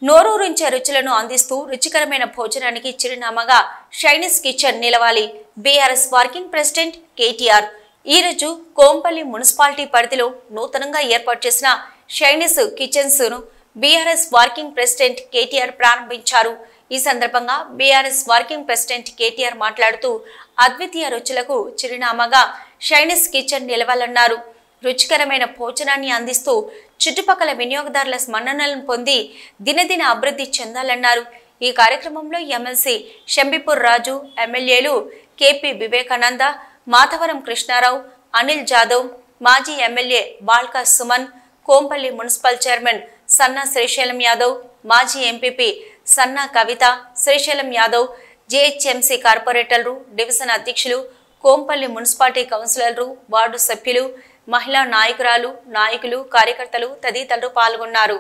నోరూరించే రుచులను అందిస్తూ రుచికరమైన భోజనానికి చిరునామాగా షైనీస్ కిచెన్ నిలవాలి. బీఆర్ఎస్ వర్కింగ్ ప్రెసిడెంట్ కేటీఆర్ ఈ రోజు కోంపల్లి మున్సిపాలిటీ పరిధిలో నూతనంగా ఏర్పాటు చేసిన షైనీస్ కిచెన్స్ ను బీఆర్ఎస్ వర్కింగ్ ప్రెసిడెంట్ కేటీఆర్ ప్రారంభించారు. ఈ సందర్భంగా బీఆర్ఎస్ వర్కింగ్ ప్రెసిడెంట్ కేటీఆర్ మాట్లాడుతూ అద్వితీయ రుచులకు చిరునామాగా షైనీస్ కిచెన్ నిలవాలన్నారు. రుచికరమైన భోజనాన్ని అందిస్తూ చుట్టుపక్కల వినియోగదారుల మన్ననలను పొంది దినదిన అభివృద్ధి చెందాలన్నారు. ఈ కార్యక్రమంలో ఎమ్మెల్సీ షంబీపూర్ రాజు, ఎమ్మెల్యేలు కేపీ వివేకానంద, మాధవరం కృష్ణారావు, అనిల్ జాదవ్, మాజీ MLA Balka Suman, Kompally municipal chairman సన్నా శ్రీశైలం యాదవ్, మాజీ ఎంపీపీ సన్నా కవిత, శ్రీశైలం యాదవ్, జేహెచ్ఎంసీ కార్పొరేటర్లు, డివిజన్ అధ్యక్షులు, కోంపల్లి మున్సిపాలిటీ కౌన్సిలర్లు, వార్డు సభ్యులు, మహిళా నాయకురాలు, నాయకులు, కార్యకర్తలు తదితరులు పాల్గొన్నారు.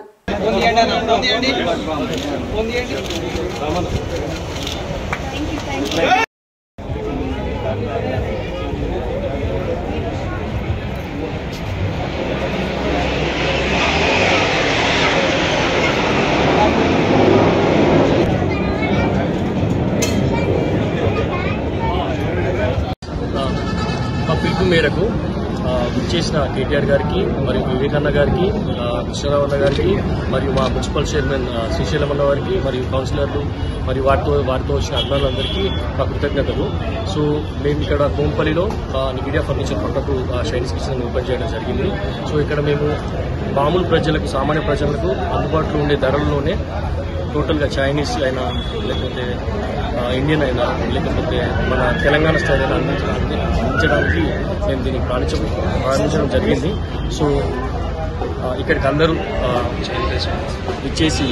పిలుపు మేరకు చేసిన కేటీఆర్ గారికి మరియు వివేకానంద గారికి, కృష్ణారావు అన్న గారికి మరియు మా మున్సిపల్ చైర్మన్ శ్రీశైలం అన్న వారికి మరియు కౌన్సిలర్లు మరియు వారితో వచ్చిన అభిమానులందరికీ మా కృతజ్ఞతలు. సో మేము ఇక్కడ కోంపల్లిలో నిగిడియా ఫర్నిచర్ పక్కకు షైనీస్ కిచెన్ ఓపెన్ చేయడం జరిగింది. సో ఇక్కడ మేము మామూలు ప్రజలకు, సామాన్య ప్రజలకు అందుబాటులో ఉండే ధరల్లోనే టోటల్గా చైనీస్ అయినా లేకపోతే ఇండియన్ అయినా లేకపోతే మన తెలంగాణ స్టైల్ అయినా అందించడానికి మేము దీన్ని ప్రారంభించడం జరిగింది. సో ఇక్కడికి అందరూ ఇచ్చేసి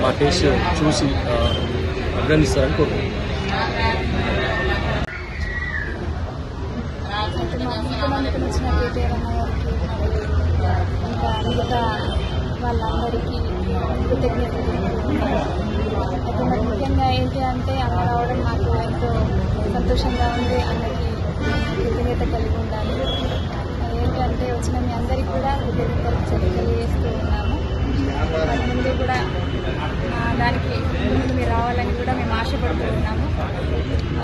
మా టేస్ట్ చూసి అభినందిస్తారని కోరుకుంటున్నాం. వాళ్ళందరికీ కృతజ్ఞతలు. అయితే మరి ముఖ్యంగా ఏంటి అంటే అన్న రావడం నాకు ఎంతో సంతోషంగా ఉంది. అన్నకి కృతజ్ఞత కలిగి ఉండాలి. ఏంటంటే వచ్చిన మీ అందరికీ కూడా కృతజ్ఞతలు తెలియజేస్తూ ఉన్నాము. ముందు కూడా దానికి ముందు మీరు రావాలని కూడా మేము ఆశపడుతూ ఉన్నాము.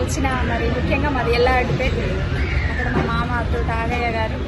వచ్చిన మరి ముఖ్యంగా మాది ఎల్లారెడ్డిపేట, అక్కడ మా మామ తోట ఆగయ్య గారు